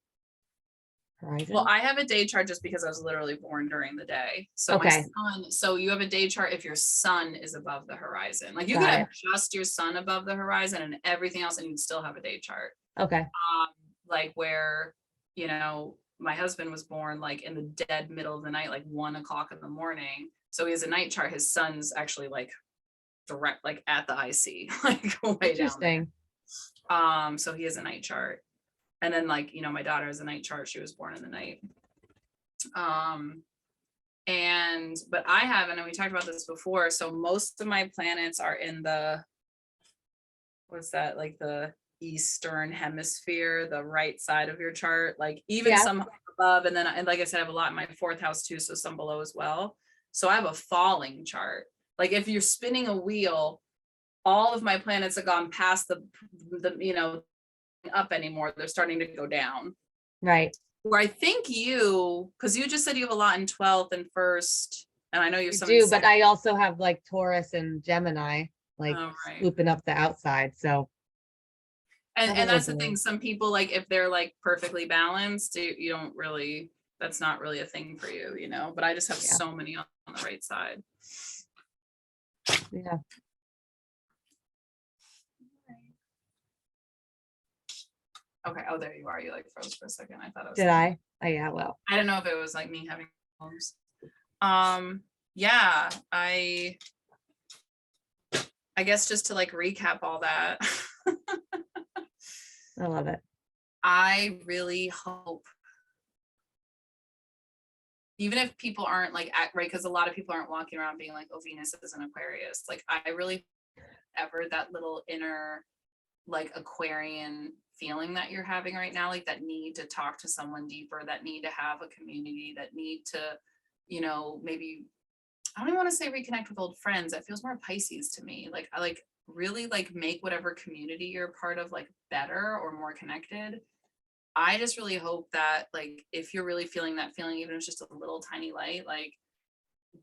horizon? Well, I have a day chart just because I was literally born during the day. So my sun, so you have a day chart if your sun is above the horizon. Like you could have just your sun above the horizon and everything else, and you'd still have a day chart. Okay. Like where, you know, my husband was born like in the dead middle of the night, like 1 o'clock in the morning. So he has a night chart. His sun's actually like direct, like at the IC, like way down there. So he has a night chart. And then like, you know, my daughter has a night chart. She was born in the night. But I haven't, and we talked about this before. So most of my planets are in the, what's that? Like the Eastern hemisphere, the right side of your chart, like even some above. And then, and like I said, I have a lot in my fourth house too. So some below as well. So I have a falling chart. Like if you're spinning a wheel, all of my planets have gone past the you know, up anymore. They're starting to go down. Right. Where I think you, because you just said you have a lot in 12th and first, and I know you do, but I also have like Taurus and Gemini, like swooping up the outside. So and that's the thing. Some people, like if they're like perfectly balanced, you don't really, that's not really a thing for you, you know. But I just have so many on the right side. Yeah. Okay. Oh, there you are. You like froze for a second. I thought it was. Did I? Oh yeah. Well, I don't know if it was like me having problems. Yeah. I guess just to like recap all that. I love it. I really hope, even if people aren't like right, because a lot of people aren't walking around being like, oh, Venus is an Aquarius. Like I really ever that little inner like Aquarian feeling that you're having right now, like that need to talk to someone deeper, that need to have a community, that need to, you know, maybe, I don't even want to say reconnect with old friends. That feels more Pisces to me. Like I like really like make whatever community you're part of like better or more connected. I just really hope that like if you're really feeling that feeling, even if it's just a little tiny light, like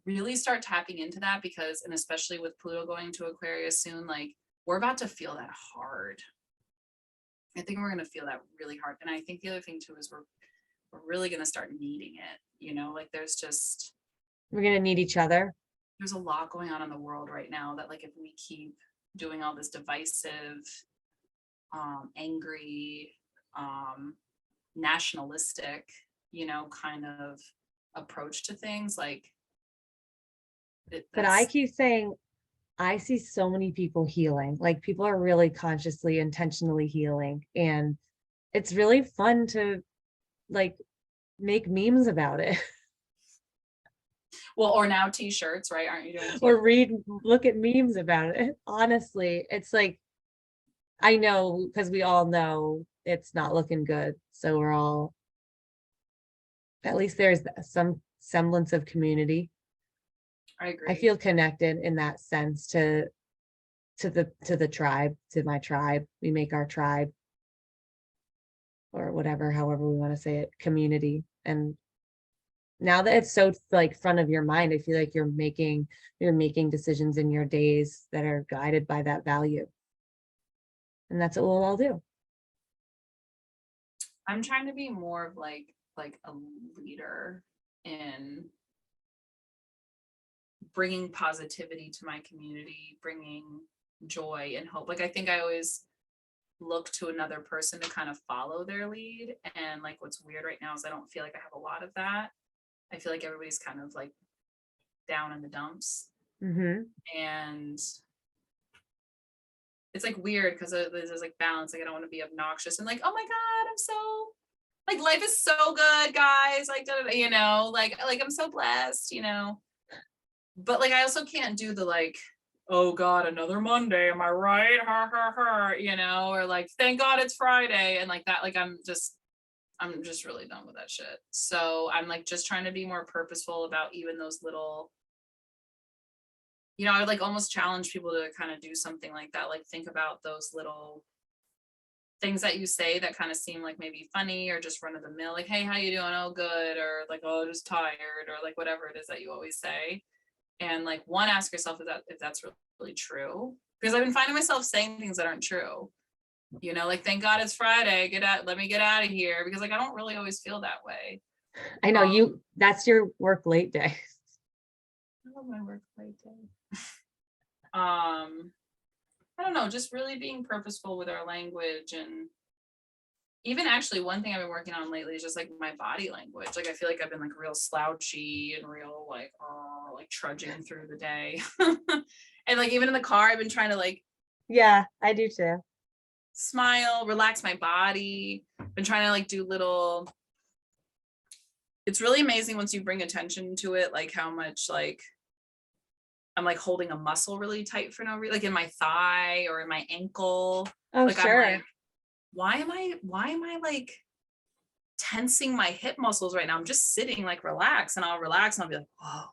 really start tapping into that, because, and especially with Pluto going to Aquarius soon, like we're about to feel that hard. I think we're going to feel that really hard. And I think the other thing too is we're really going to start needing it, you know, like there's just, we're going to need each other. There's a lot going on in the world right now that like if we keep doing all this divisive, angry, nationalistic, you know, kind of approach to things, like but I keep saying I see so many people healing, like people are really consciously, intentionally healing. And it's really fun to like make memes about it. Well, or now t-shirts, right? Aren't you doing or t-shirts? look at memes about it. Honestly, it's like, I know, because we all know it's not looking good. So we're all, at least there's some semblance of community. I I agree. feel connected in that sense to the tribe, to my tribe. We make our tribe, or whatever, however we want to say it, community. And now that it's so like front of your mind, I feel like you're making decisions in your days that are guided by that value. And that's what we'll all do. I'm trying to be more of like a leader in bringing positivity to my community, bringing joy and hope. Like I think I always look to another person to kind of follow their lead. And like what's weird right now is I don't feel like I have a lot of that. I feel like everybody's kind of like down in the dumps. Mm-hmm. And it's like weird because there's like balance. Like I don't want to be obnoxious and like, oh my God, I'm so like life is so good, guys. Like, you know, like I'm so blessed, you know. But like I also can't do the like, oh God, another Monday, am I right? Ha ha ha, you know, or like thank God it's Friday and like that. Like I'm just really done with that shit. So I'm like just trying to be more purposeful about even those little, you know, I would like almost challenge people to kind of do something like that. Like think about those little things that you say that kind of seem like maybe funny or just run of the mill, like, hey, how you doing? Oh, good. Or like, oh, just tired, or like whatever it is that you always say. And like one, ask yourself if that's really true. Because I've been finding myself saying things that aren't true. You know, like thank God it's Friday. Let me get out of here. Because like I don't really always feel that way. I know Um, that's your work late day. I love my work life day. I don't know, just really being purposeful with our language. And even actually one thing I've been working on lately is just like my body language. Like I feel like I've been like real slouchy and real like trudging through the day. And like even in the car, I've been trying to like Yeah, I do too. smile, relax my body. Been trying to like do little, it's really amazing once you bring attention to it, like how much like I'm like holding a muscle really tight for no reason, like in my thigh or in my ankle. Oh, Like I'm sure. like, why am I like tensing my hip muscles right now? I'm just sitting like relax, and I'll relax and I'll be like, oh,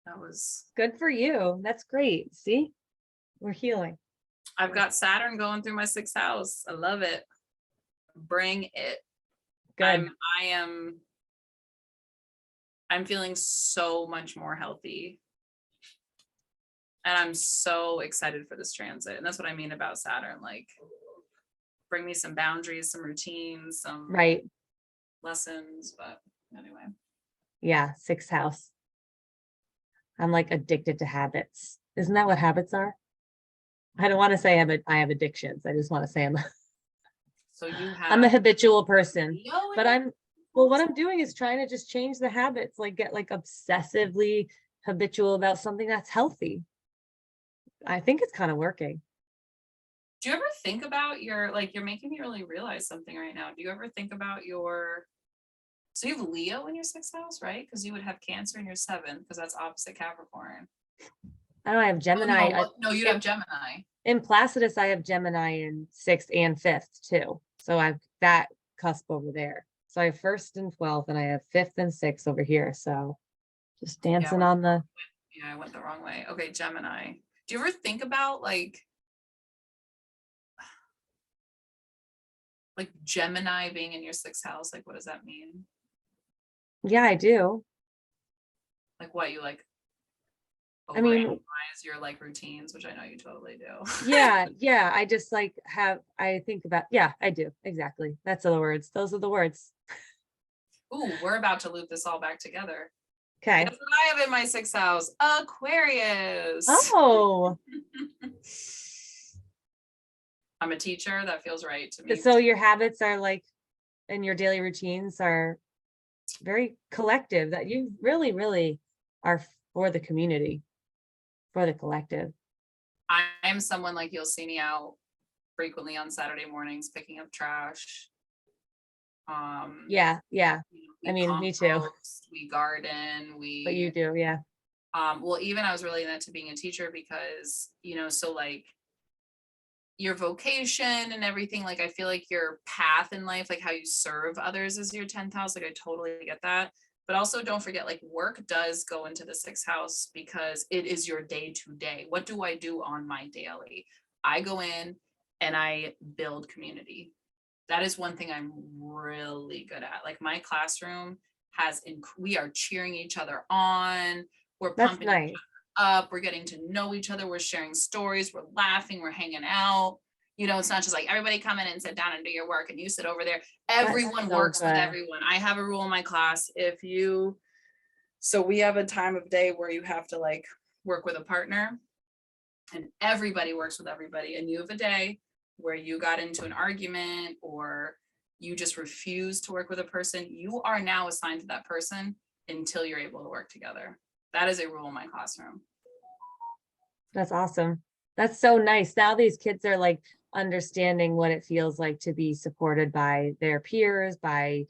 that was, Good for you. That's great. See, we're healing. I've got Saturn going through my sixth house. I love it. Bring it. Good. I am I'm feeling so much more healthy. And I'm so excited for this transit. And that's what I mean about Saturn. Like bring me some boundaries, some routines, some Right. lessons. But anyway. Yeah. Sixth house. I'm like addicted to habits. Isn't that what habits are? I don't want to say I have addictions. I just want to say So you I'm a have habitual person. Leo But in your well, what house? I'm doing is trying to just change the habits, like get like obsessively habitual about something that's healthy. I think it's kind of working. Do you ever think about your, like, you're making me really realize something right now. Do you ever think about your, so you have Leo in your sixth house, right? Because you would have Cancer in your seventh, because that's opposite Capricorn. I don't have Oh, Gemini. no, you'd have Gemini. In Placidus, I have Gemini in sixth and fifth too. So I've that cusp over there. So I have first and 12th, and I have fifth and sixth over here. So just Yeah, dancing on the. I went the wrong way. Okay, Gemini. Do you ever think about like Gemini being in your sixth house? Like, what does that mean? Yeah, I do. Like, what you like I mean, overanalyze your like routines, which I know you totally do. yeah. I just like I think about, yeah, I do. Exactly. That's the words. Those are the words. Ooh, we're about to loop this all back together. Guess Okay. what I have in my sixth house? Aquarius. Oh, I'm a teacher. That feels right to me. so your habits are like, and your daily routines are very collective, that you really, really are for the community, for the collective. I am someone like you'll see me out frequently on Saturday mornings picking up trash. Yeah. I we mean, me too, compost, we garden, but you do, yeah. well, even I was relating that to being a teacher because, so like your vocation and everything, like I feel like your path in life, like how you serve others is your 10th house. Like I totally get that. But also don't forget, like work does go into the 6th house because it is your day to day. What do I do on my daily? I go in and I build community. That is one thing I'm really good at. Like my classroom we are cheering each other on. We're That's pumping nice. up, we're getting to know each other, we're sharing stories, we're laughing, we're hanging out. It's not just like everybody come in and sit down and do your work and you sit over there. That's Everyone so works with good. everyone. I have a rule in my class. So we have a time of day where you have to like work with a partner and everybody works with everybody. And you have a day where you got into an argument or you just refuse to work with a person, you are now assigned to that person until you're able to work together. That is a rule in my classroom. That's awesome. That's so nice. Now these kids are like understanding what it feels like to be supported by their peers, by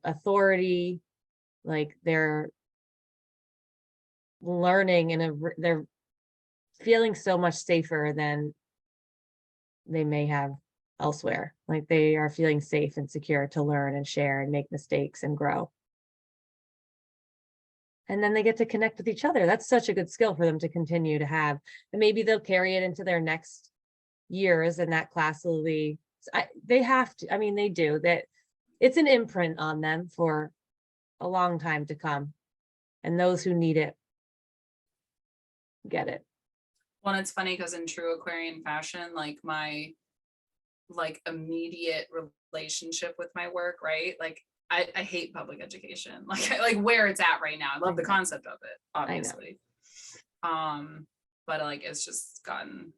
authority. Like they're learning they're feeling so much safer than they may have elsewhere. Like they are feeling safe and secure to learn and share and make mistakes and grow. And then they get to connect with each other. That's such a good skill for them to continue to have. And maybe they'll carry it into their next years and that class will be, they have to, I mean, they do that. It's an imprint on them for a long time to come. And those who need it, get it. Well, it's funny because in true Aquarian fashion, like my immediate relationship with my work, right? Like I hate public education, like where it's at right now. I love the concept of it, obviously. But like it's just gotten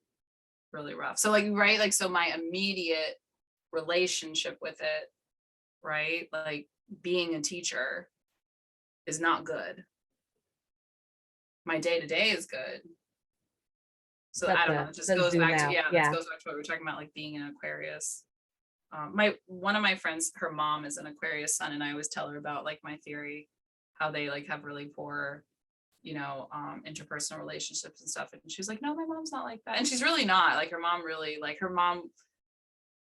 really rough. So like, right, like so my immediate relationship with it, right? Like being a teacher is not good. My day-to-day is good. So But I don't know. It just goes zoom back to, out. this goes back to what we were talking about, like being an Aquarius. One of my friends, her mom is an Aquarius sun, and I always tell her about like my theory, how they like have really poor, interpersonal relationships and stuff. And she's like, no, my mom's not like that. And she's really not. Like her mom,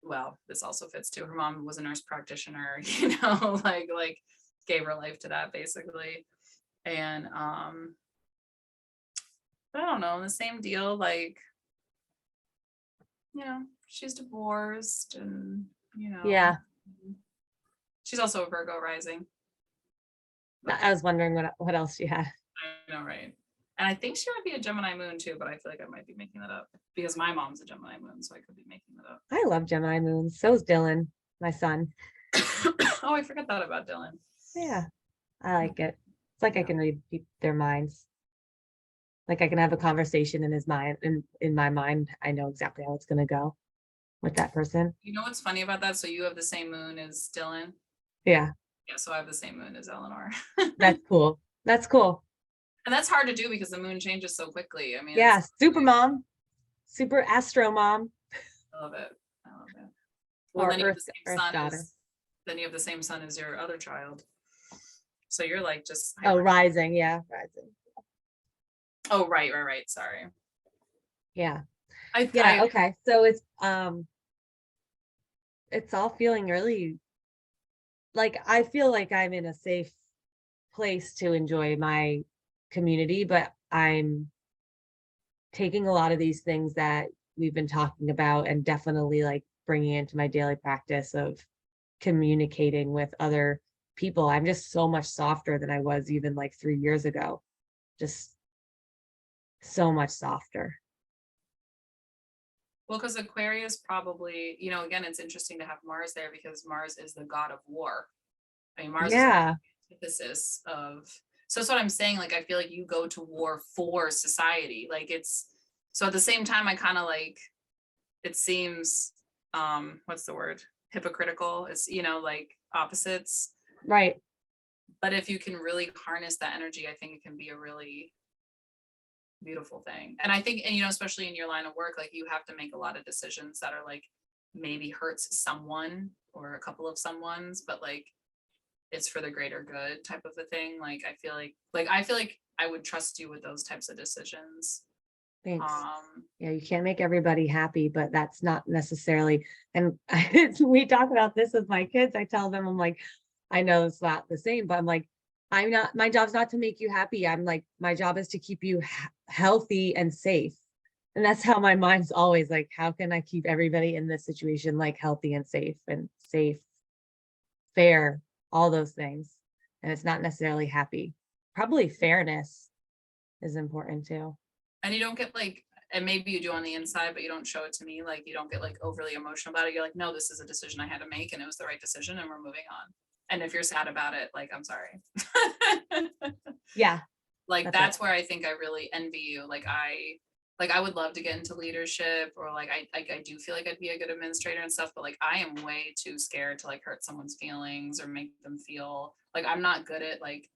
well, this also fits too. Her mom was a nurse practitioner, like gave her life to that basically. And I don't know, the same deal, like, she's divorced and, Yeah. she's also a Virgo rising. I was wondering what else you had. I know, right? And I think she might be a Gemini moon too, but I feel like I might be making that up because my mom's a Gemini moon, so I could be making that up. I love Gemini moons. So is Dylan, my son. Oh, I forgot that about Dylan. Yeah, I like it. It's like I can read their minds. Like I can have a conversation in his mind, and in my mind, I know exactly how it's going to go with that person. You know what's funny about that? So you have the same moon as Dylan. Yeah. Yeah, so I have the same moon as Eleanor. That's cool. That's cool. And that's hard to do because the moon changes so quickly. I mean, yeah, super mom, super astro mom. I love it. Well, then you have the same sun daughter. Then you have the same sun as your other child. So you're like just rising, yeah, rising. Oh, right. Sorry. Yeah. Okay. So it's all feeling really like I feel like I'm in a safe place to enjoy my community, but I'm taking a lot of these things that we've been talking about and definitely like bringing into my daily practice of communicating with other people. I'm just so much softer than I was even like 3 years ago. Just so much softer. Well, because Aquarius probably, again, it's interesting to have Mars there because Mars is the god of war. I mean, Mars is the antithesis of, so that's what I'm saying. Like, I feel like you go to war for society. Like so at the same time, I kind of like, it seems, what's the word? Hypocritical. It's, like opposites. Right. But if you can really harness that energy, I think it can be a really beautiful thing. And I think, and especially in your line of work, like you have to make a lot of decisions that are like maybe hurts someone or a couple of someone's, but like it's for the greater good type of a thing. Like I feel like I would trust you with those types of decisions. Thanks. Um, Yeah, you can't make everybody happy, but that's not necessarily, and we talk about this with my kids. I tell them, I'm like, I know it's not the same, but I'm like, my job's not to make you happy. I'm like, my job is to keep you healthy and safe. And that's how my mind's always like, how can I keep everybody in this situation like healthy and safe, fair, all those things. And it's not necessarily happy. Probably fairness is important too. and you don't get like, and maybe you do on the inside, but you don't show it to me. Like you don't get like overly emotional about it. You're like, no, this is a decision I had to make and it was the right decision and we're moving on. And if you're sad about it, like, I'm sorry. Yeah, Like that's it. that's where I think I really envy you. Like I would love to get into leadership, or like I do feel like I'd be a good administrator and stuff, but like I am way too scared to like hurt someone's feelings or make them feel like I'm not good at like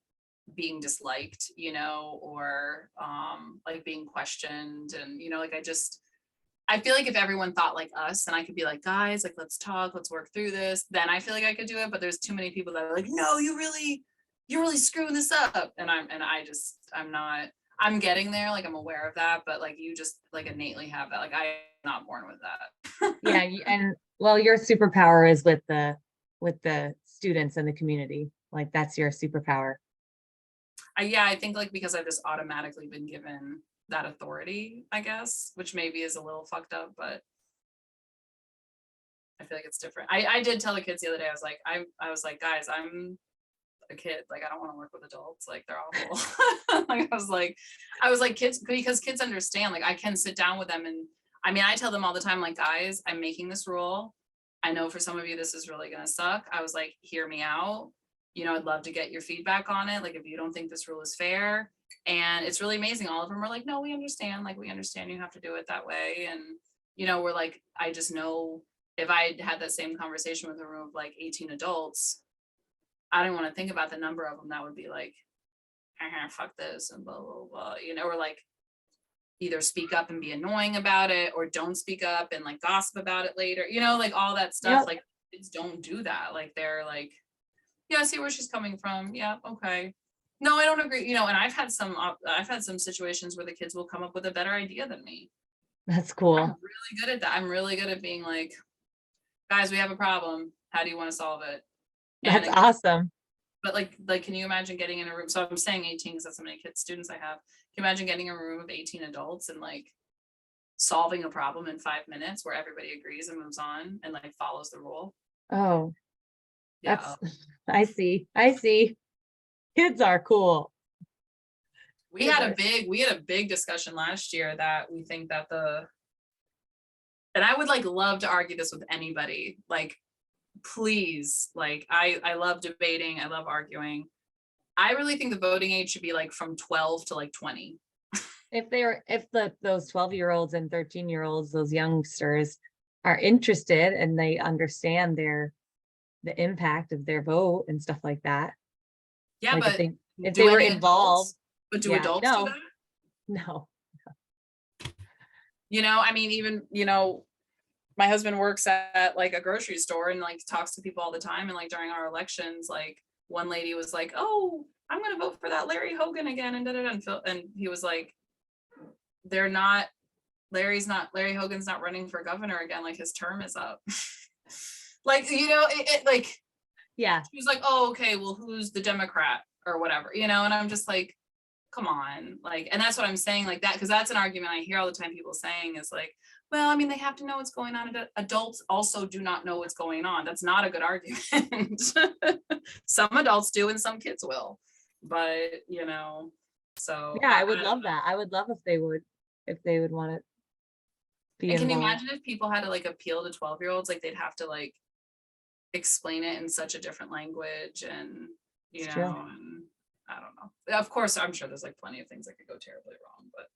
being disliked, or like being questioned. And like I feel like if everyone thought like us and I could be like, guys, like let's talk, let's work through this, then I feel like I could do it. But there's too many people that are like, no, you're really screwing this up. And I'm not, I'm getting there. Like I'm aware of that, but like you just like innately have that. Like I'm not born with that. Yeah, and well, your superpower is with the students and the community. Like that's your superpower. Yeah, I think like because I've just automatically been given that authority, I guess, which maybe is a little fucked up, but I feel like it's different. I did tell the kids the other day, I was like, guys, I'm a kid. Like, I don't want to work with adults. Like, they're awful. Like, I was like, kids, because kids understand, like, I can sit down with them. And I mean, I tell them all the time, like, guys, I'm making this rule. I know for some of you, this is really going to suck. I was like, hear me out. I'd love to get your feedback on it. Like, if you don't think this rule is fair. And it's really amazing. All of them are like, no, we understand. Like, we understand you have to do it that way. And, we're like, I just know if I had that same conversation with a room of like 18 adults, I don't want to think about the number of them that would be like, fuck this and blah, blah, blah, or like either speak up and be annoying about it or don't speak up and like gossip about it later, like all that stuff. Yep. Like kids don't do that. Like they're like, yeah, I see where she's coming from. Yeah, okay. No, I don't agree. And I've had some situations where the kids will come up with a better idea than me. That's I'm cool. really good at that. I'm really good at being like, guys, we have a problem. How do you want to solve it? And That's awesome. but like can you imagine getting in a room? So I'm saying 18 because that's how many kids students I have. Can you imagine getting in a room of 18 adults and like solving a problem in 5 minutes where everybody agrees and moves on and like follows the rule? Oh, Yeah. that's I see. I see. Kids are cool. We Kids had are a big discussion last year that we think that and I would like love to argue this with anybody. Like, please, like I love debating, I love arguing. I really think the voting age should be like from 12 to like 20. if those 12-year-olds and 13-year-olds, those youngsters are interested and they understand the impact of their vote and stuff like that. Yeah, Like but if do they were any involved, adults, but do yeah, adults do no, that? no. I mean, even, my husband works at like a grocery store and like talks to people all the time. And like during our elections, like one lady was like, oh, I'm going to vote for that Larry Hogan again. And and he was like, they're not, Larry Hogan's not running for governor again. Like his term is up. Like, like, Yeah, he was like, oh, okay, well, who's the Democrat or whatever, and I'm just like, come on. Like, and that's what I'm saying, like that, because that's an argument I hear all the time people saying is like, well, I mean, they have to know what's going on. Adults also do not know what's going on. That's not a good argument. Some adults do and some kids will. But, so yeah, I would I don't love know. that. I would love if they would want to be And can you involved. imagine if people had to like appeal to 12-year-olds? Like they'd have to like explain it in such a different language and, It's true. and I don't know. Of course, I'm sure there's like plenty of things that could go terribly wrong, but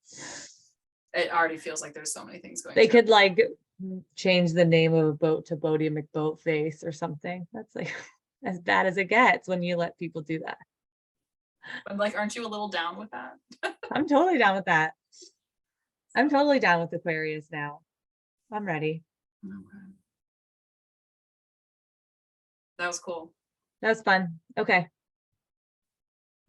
it already feels like there's so many things going They terribly. could like change the name of a boat to Bodie McBoatface or something. That's like as bad as it gets when you let people do that. I'm like, aren't you a little down with that? I'm totally down with that. I'm totally down with Aquarius now. I'm ready. Okay. That was cool. That was fun. Okay.